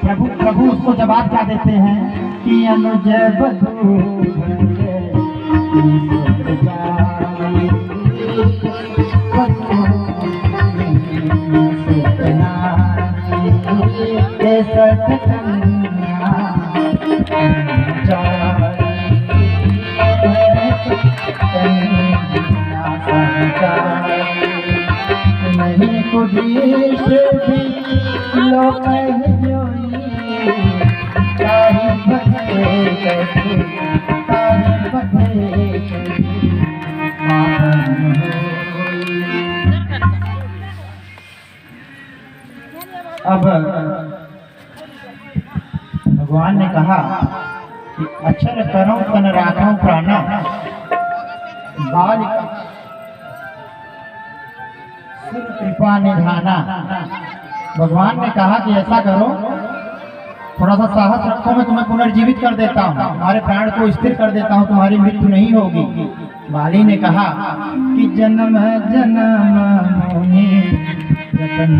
प्रभु प्रभु उसको जवाब क्या देते हैं कि अनुज नहीं कुछ भी लोग अब भगवान ने कहा कि अक्षर करो तन राखो प्राणा बाल कृपा निधाना। भगवान ने कहा कि ऐसा करो, थोड़ा सा साहस रखो, मैं तुम्हें पुनर्जीवित कर देता हूँ, तुम्हारे प्राण को स्थिर कर देता हूँ, तुम्हारी मृत्यु नहीं होगी। बाली ने कहा कि जन्म जन्म मुनि जतन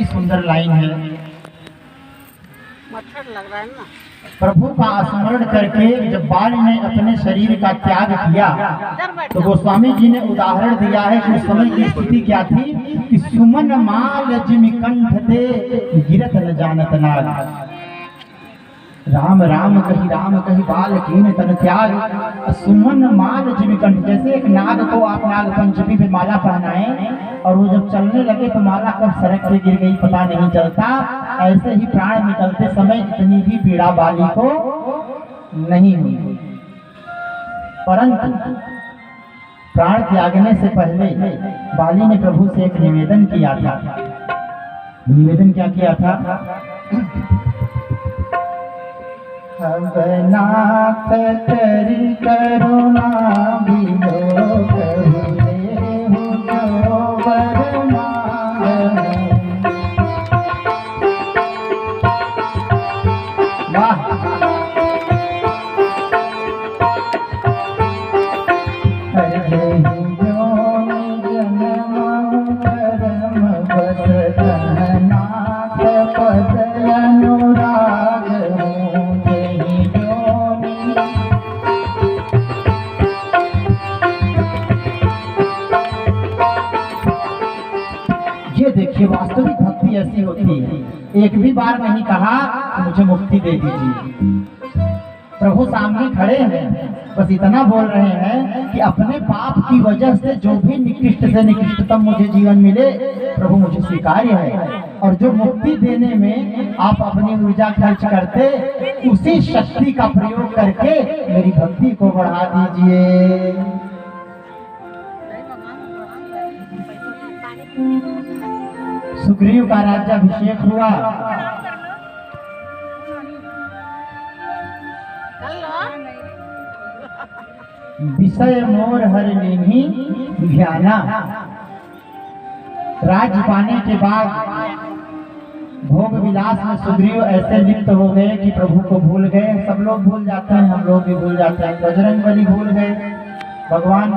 सुंदर लाइन है। मच्छर लग रहा है ना। प्रभु का स्मरण करके जब बाल ने अपने शरीर का त्याग किया तो गोस्वामी जी ने उदाहरण दिया है कि उस समय की स्थिति क्या थी कि सुमन माल जिमि कंठ ते गिरत न जानत नाग। राम राम कही बाल कीन तन त्याग। सुमन माल जिमि कंठ, जैसे एक नाग को आप नाग पंचमी पे माला पहनाए और वो जब चलने लगे तो माला कब सड़क पे गिर गई पता नहीं चलता, ऐसे ही प्राण निकलते समय इतनी भी पीड़ा बाली को नहीं हुई। परंतु प्राण त्यागने से पहले बाली ने प्रभु से एक निवेदन किया था। निवेदन क्या किया था? नाथ तेरी करुणा बिलो देखिए, वास्तविक भक्ति ऐसी होती है। एक भी बार नहीं कहा कि मुझे मुक्ति दे दीजिए। प्रभु सामने खड़े हैं, बस इतना बोल रहे हैं कि अपने पाप की वजह से जो भी निकृष्ट से निकृष्टतम मुझे जीवन मिले प्रभु मुझे स्वीकार्य है। और जो मुक्ति देने में आप अपनी ऊर्जा खर्च करते, उसी शक्ति का प्रयोग करके मेरी भक्ति को बढ़ा दीजिए। सुग्रीव का राज्याभिषेक हुआ। विषय मोर हर लेनी ध्याना। राज्य पाने के बाद भोग विलास में सुग्रीव ऐसे लिप्त हो गए कि प्रभु को भूल गए। सब लोग भूल जाते हैं, हम लोग भी भूल जाते हैं। बजरंगबली भूल गए, भगवान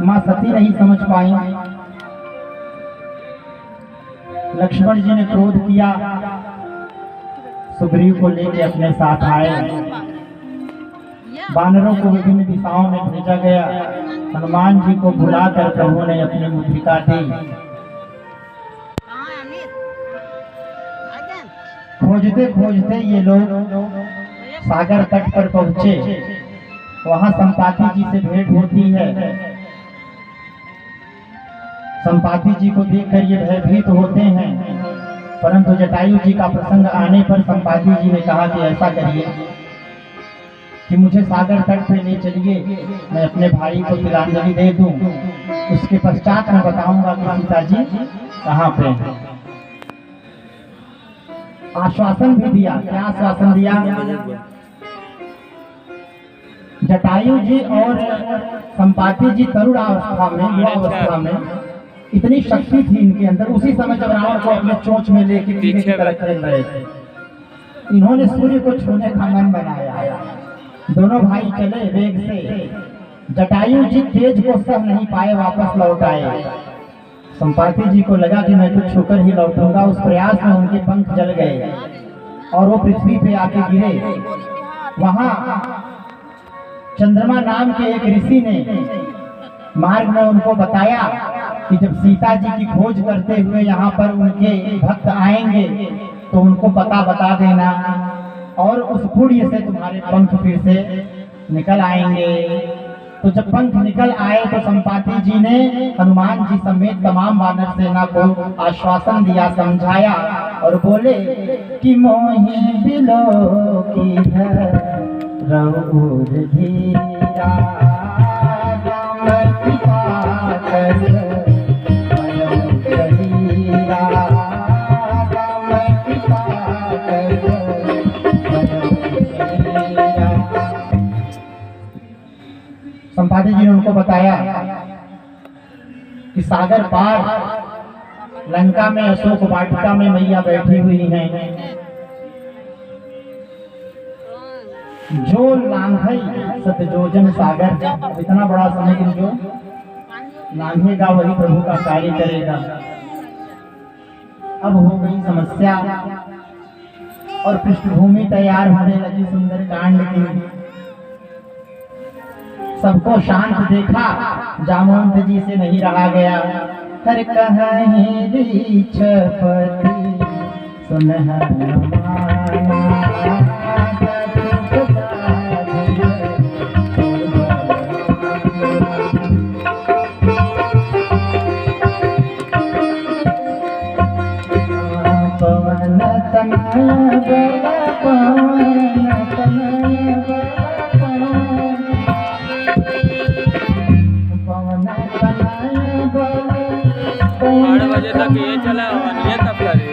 मां सती नहीं समझ पाई। लक्ष्मण जी ने क्रोध किया, सुग्रीव को लेकर अपने साथ आए। वानरों को विभिन्न दिशाओं में भेजा गया। हनुमान जी को बुलाकर प्रभु ने अपनी मुद्रिका दी। खोजते खोजते ये लोग सागर तट पर पहुंचे। वहां संपाति जी से भेंट होती है। संपाति जी को देखकर ये भयभीत होते हैं, परंतु जटायु जी का प्रसंग आने पर संपाति जी ने कहा कि ऐसा करिए कि मुझे सागर तट पे ले चलिए, मैं अपने भाई को तिलांजलि दे दूं। उसके पश्चात मैं बताऊंगा कि सीता जी कहाँ पे आश्वासन भी दिया। क्या आश्वासन दिया? जटायु जी और संपाति जी तरुण अवस्था में, युवा अवस्था में इतनी शक्ति थी इनके अंदर। उसी समय जब रावण को अपने चोंच में लेके पीछे की तरफ चल रहे थे, इन्होंने सूर्य को छूने का मन बनाया। दोनों भाई चले वेग से। जटायु जी तेज को सह नहीं पाए, वापस लौट आए। संपाति जी को लगा कि मैं तो छूकर ही लौटूंगा। उस प्रयास में उनके पंख जल गए और वो पृथ्वी पे आके गिरे। वहां चंद्रमा नाम के एक ऋषि ने मार्ग में उनको बताया कि जब सीता जी की खोज करते हुए यहाँ पर उनके भक्त आएंगे तो उनको पता बता देना, और उस पुण्य से तुम्हारे पंख फिर से निकल आएंगे। तो जब पंख निकल आए तो संपाति जी ने हनुमान जी समेत तमाम वानर सेना को आश्वासन दिया, समझाया और बोले कि मोहि बिलो की रघुर धीरा संपाति जी ने उनको बताया कि सागर पार लंका में अशोक वाटिका में मैया बैठी हुई हैं। जो लांघई सतजोजन सागर, इतना बड़ा समुद्र जो लांघेगा वही प्रभु का कार्य करेगा। अब हो गई समस्या और पृष्ठभूमि तैयार होने लगी सुंदर कांड की। सबको शांत देखा, जामवंत जी से नहीं रहा गया। हर कहीं रीछपति सुनहरा पवन तनय बल पवन तनय बल 8 बजे तक ये चला और ये कब करे?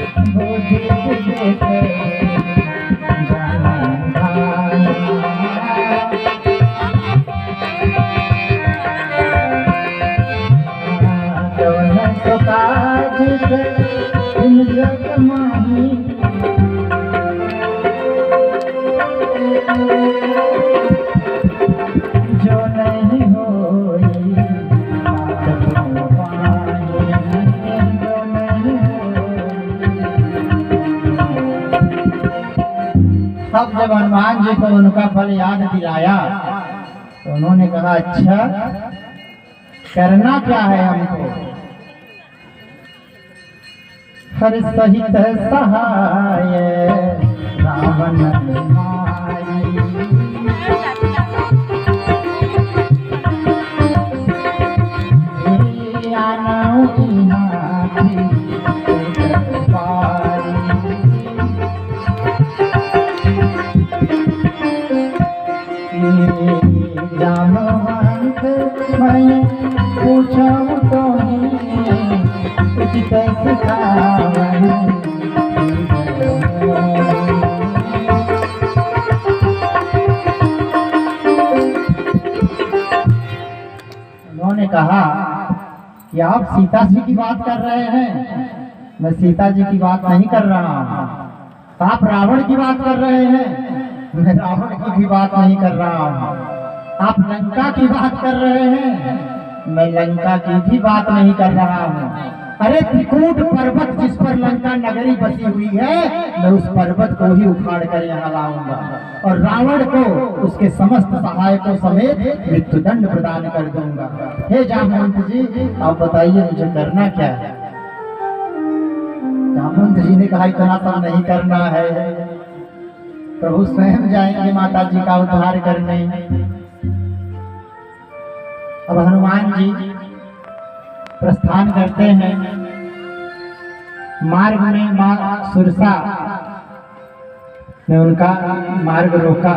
जो नहीं होई अब जब हनुमान जी को उनका फल याद दिलाया तो उन्होंने कहा अच्छा करना क्या है हमको? हर सहित सहाय रावण माई, जामवंत मैं पूछूं तो उचित सिखावन। उन्होंने कहा कि आप सीता जी की बात कर रहे हैं, मैं सीता जी की बात नहीं कर रहा हूँ। आप रावण की बात कर रहे हैं, मैं रावण की भी बात नहीं कर रहा हूँ। आप लंका की बात कर रहे हैं, मैं लंका की भी बात नहीं कर रहा हूँ। अरे त्रिकूट पर्वत जिस पर लंका नगरी बसी हुई है, मैं उस पर्वत को ही उखाड़ कर यहाँ लाऊंगा और रावण को उसके समस्त सहायकों समेत मृत्युदंड प्रदान कर दूंगा। हे जामवंत जी आप बताइए मुझे करना क्या है? जामवंत जी ने कहा इतना सब नहीं करना है, प्रभु स्वयं जाएंगे माता जी का उद्धार करने। अब हनुमान जी प्रस्थान करते हैं। मार्ग में मां सुरसा ने उनका मार्ग रोका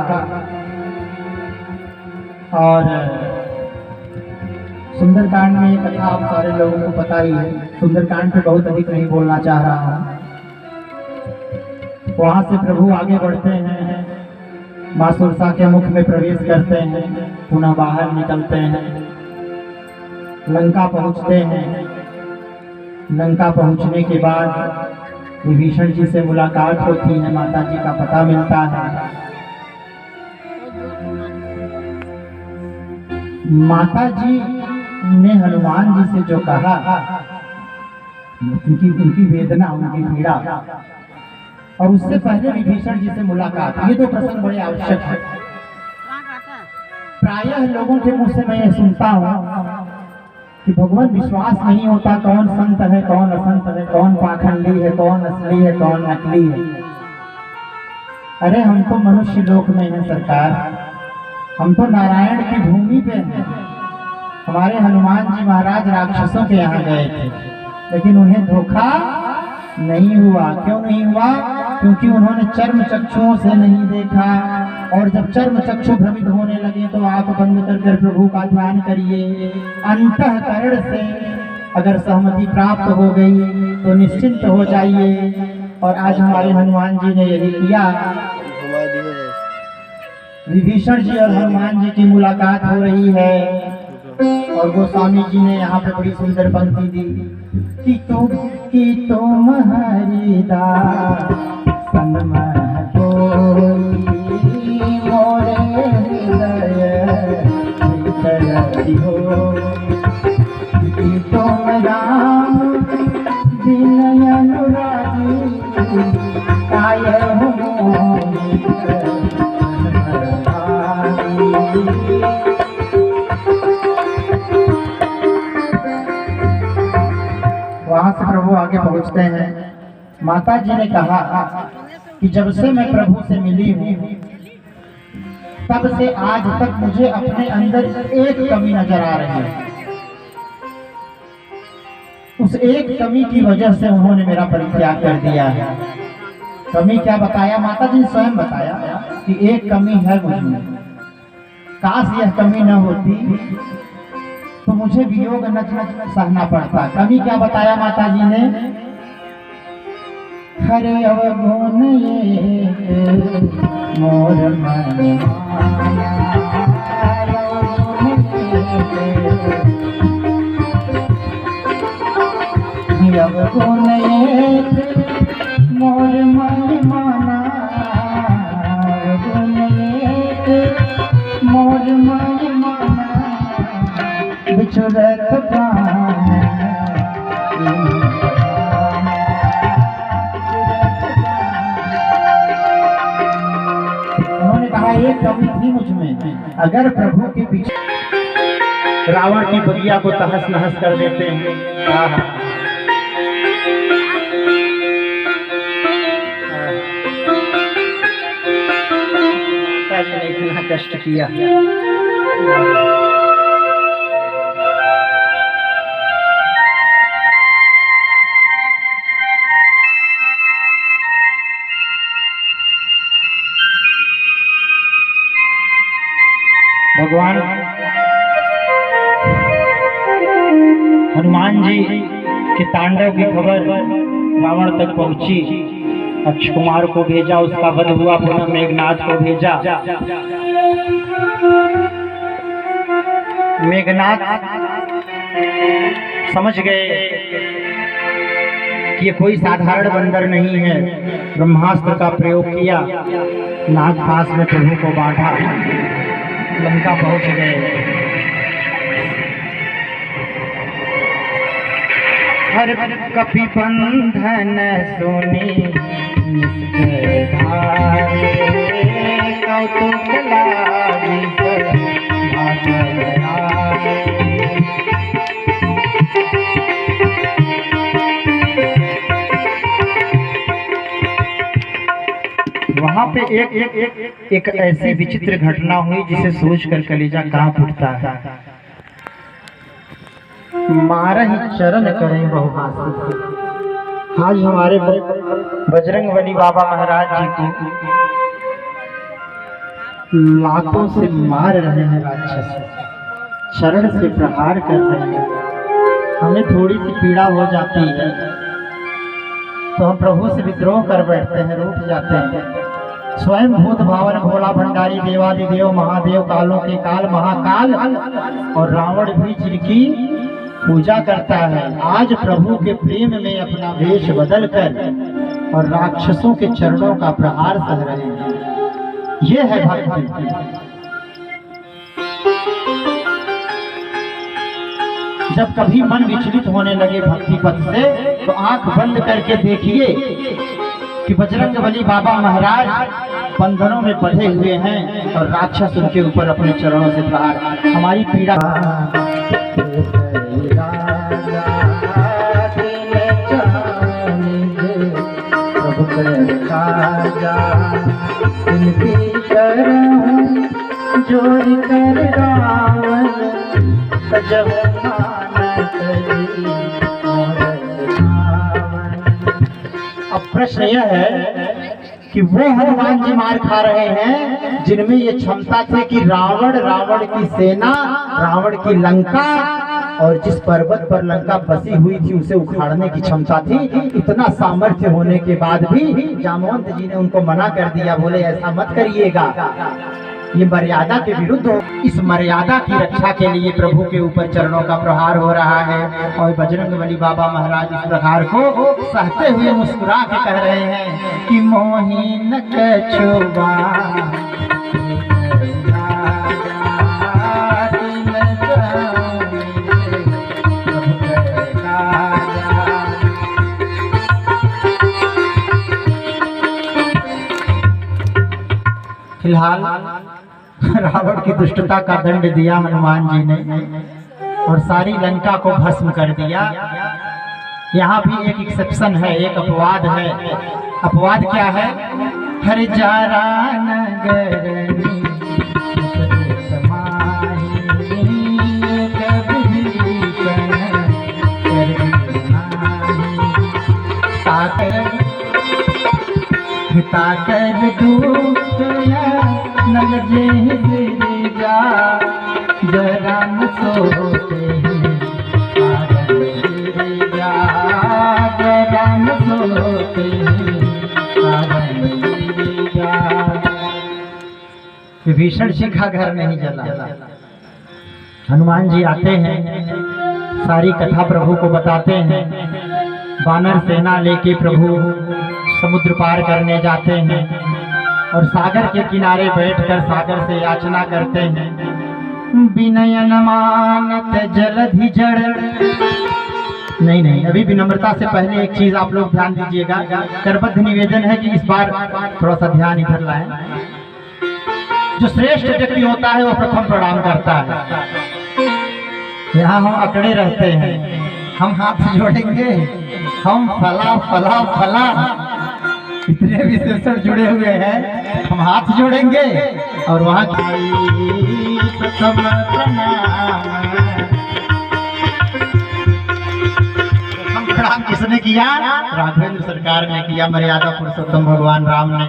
और सुंदरकांड में ये कथा आप सारे लोगों को पता ही है। सुंदरकांड पे बहुत अधिक नहीं बोलना चाह रहा हूँ। वहां से प्रभु आगे बढ़ते हैं, माँ सुरसा के मुख में प्रवेश करते हैं, पुनः बाहर निकलते हैं, लंका पहुंचते हैं। लंका पहुंचने के बाद विभीषण जी से मुलाकात होती है, माता जी का पता मिलता है। माता जी ने हनुमान जी से जो कहा, उनकी वेदना, उनकी पीड़ा, और उससे पहले विभीषण जी से मुलाकात, ये दो प्रसंग बड़े आवश्यक है। प्रायः लोगों के मुंह से मैं ये सुनता हूँ कि भगवान विश्वास नहीं होता कौन संत है कौन असंत है, कौन पाखंडी है कौन असली है कौन नकली है। अरे हम तो मनुष्य लोक में हैं सरकार, हम तो नारायण की भूमि पे हैं। हमारे हनुमान जी महाराज राक्षसों के यहाँ गए थे, लेकिन उन्हें धोखा नहीं हुआ। क्यों नहीं हुआ? क्योंकि उन्होंने चर्म चक्षुओं से नहीं देखा, और जब चर्म चक्षु भ्रमित होने लगे तो आंख बंद कर प्रभु का ध्यान करिए। अंतःकरण से अगर सहमति प्राप्त हो गई तो निश्चिंत हो जाइए। और आज हमारे हनुमान जी ने यही किया। विभीषण जी और हनुमान जी की मुलाकात हो रही है, और गोस्वामी जी ने यहाँ पे बड़ी सुंदर पंक्ति दी कि तुम हरिदास सन्मह कोई मोरे हृदय भीतर हो, कि तुम राम दिन अनुरागी काय हो वहां से प्रभु आगे पहुंचते हैं। माता जी ने कहा कि जब से मैं प्रभु से मिली हूँ तब से आज तक मुझे अपने अंदर एक कमी नजर आ रही है। उस एक कमी की वजह से उन्होंने मेरा परित्याग कर दिया है। कमी क्या बताया? माता जी ने स्वयं बताया कि एक कमी है मुझमें, काश यह कमी न होती तो मुझे वियोग नच नच सहना पड़ता। कमी क्या बताया माता जी ने? हरे अवगुण ये मोर मन अवगुण ये मोर मन माना, अवगुण ये मोर मन माना, बिछुड़त प्राण उन्होंने कहा एक कमी थी मुझ में, अगर प्रभु के पीछे रावण की बगिया को तहस नहस कर देते हैं। इतना कष्ट किया। भगवान हनुमान जी के तांडव की खबर रावण तक पहुंची। अक्षय कुमार को भेजा, उसका वध हुआ, पुनः मेघनाथ को भेजा। मेघनाथ समझ गए कि ये कोई साधारण बंदर नहीं है। ब्रह्मास्त्र का प्रयोग किया, नागपाश में प्रभु को बांधा, लंका पहुंच गए। हर कपि बंधन सुनी कौतुक लागी वहां पे एक ऐसी विचित्र घटना हुई जिसे सोचकर कलेजा कांप उठता है। मारहि चरण करें बहुहासी। आज हमारे बजरंगबली बाबा महाराज जी को लातों से मार रहे हैं राक्षस, शरण से प्रहार कर रहे हैं, हमें थोड़ी सी पीड़ा हो जाती है तो हम प्रभु से विद्रोह कर बैठते हैं, रूठ जाते हैं। स्वयं भूत भावन भोला भंडारी देवादिदेव महादेव कालों के काल महाकाल और रावण भी जिनकी पूजा करता है, आज प्रभु के प्रेम में अपना वेश बदलकर और राक्षसों के चरणों का प्रहार सह रहे हैं। ये है भक्ति। जब कभी मन विचलित होने लगे भक्ति पथ से तो आंख बंद करके देखिए कि बजरंगबली बाबा महाराज बंधनों में बंधे हुए हैं और राक्षस उनके ऊपर अपने चरणों से प्रहार। हमारी पीड़ा जोड़ कर रावण जब अब प्रश्न यह है कि वो हनुमान जी मार खा रहे हैं जिनमें ये क्षमता थी कि रावण की सेना, रावण की लंका और जिस पर्वत पर लंका बसी हुई थी उसे उखाड़ने की क्षमता थी। इतना सामर्थ्य होने के बाद भी जामवंत जी ने उनको मना कर दिया, बोले ऐसा मत करिएगा, ये मर्यादा के विरुद्ध हो। इस मर्यादा की रक्षा के लिए प्रभु के ऊपर चरणों का प्रहार हो रहा है और बजरंगबली बाबा महाराज इस प्रहार को सहते हुए मुस्कुरा के कह रहे हैं कि मोही न कछुआ फिलहाल रावण की दुष्टता का दंड दिया हनुमान जी ने और सारी लंका को भस्म कर दिया। यहाँ भी एक एक्सेप्शन है, एक अपवाद है। अपवाद क्या है? हर जारा नगरनी ताकर नल जा जरा न सोते जरा न सोते विभीषण जी का घर नहीं जला। हनुमान जी आते हैं, सारी कथा प्रभु को बताते हैं। वानर सेना लेके प्रभु समुद्र पार करने जाते हैं और सागर के किनारे बैठकर सागर से याचना करते हैं। विनयन मानत जलधि जड़। नहीं, अभी विनम्रता से पहले एक चीज आप लोग ध्यान दीजिएगा। करबद्ध निवेदन है कि इस बार थोड़ा सा ध्यान इधर लाएं। जो श्रेष्ठ व्यक्ति होता है वो प्रथम प्रणाम करता है। यहाँ हम अकड़े रहते हैं, हम हाथ जोड़ेंगे, हम फला फला फला इतने विशेषण जुड़े हुए हैं, हम हाथ जोड़ेंगे और वहाँ प्रथम प्रणाम किसने किया? राघवेंद्र सरकार ने किया, मर्यादा पुरुषोत्तम भगवान राम ने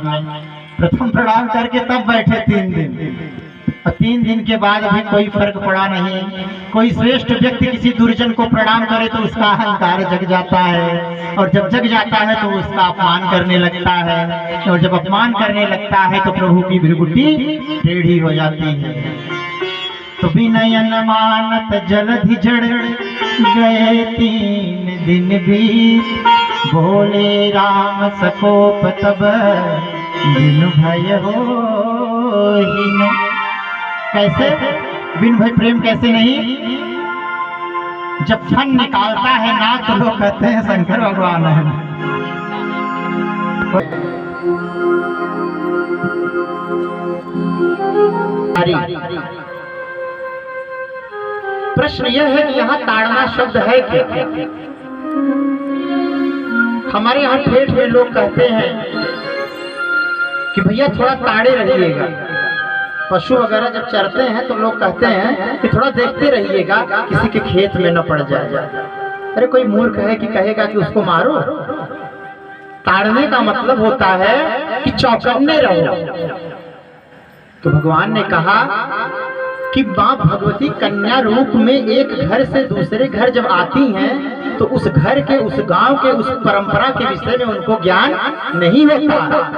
प्रथम प्रणाम करके तब बैठे 3 दिन। और 3 दिन के बाद भी कोई फर्क पड़ा नहीं। कोई श्रेष्ठ व्यक्ति किसी दुर्जन को प्रणाम करे तो उसका अहंकार जग जाता है और जब जग जाता है तो उसका अपमान करने लगता है और जब अपमान करने लगता है तो प्रभु की भृगुटी टेढ़ी हो जाती है। तो विनयन मानत जलधि जड़ गए 3 दिन बीत, बोले राम सकोप तब दिन भय होहिन। कैसे बिन भय प्रेम कैसे नहीं? जब फन निकालता है ना तो लोग कहते हैं शंकर भगवान है। प्रश्न यह है कि यहाँ ताड़ना शब्द है क्या? हमारे यहाँ ठेठ में लोग कहते हैं कि भैया थोड़ा ताड़े रहिएगा। पशु वगैरह जब चरते हैं तो लोग कहते हैं कि थोड़ा देखते रहिएगा किसी के खेत में न पड़ जाए। अरे कोई मूर्ख है कि कहेगा कि उसको मारो? ताड़ने का मतलब होता है कि चौकन्ने रहो। तो भगवान ने कहा कि माँ भगवती कन्या रूप में एक घर से दूसरे घर जब आती हैं तो उस घर के, उस गांव के, उस परंपरा के विषय में उनको ज्ञान नहीं होता।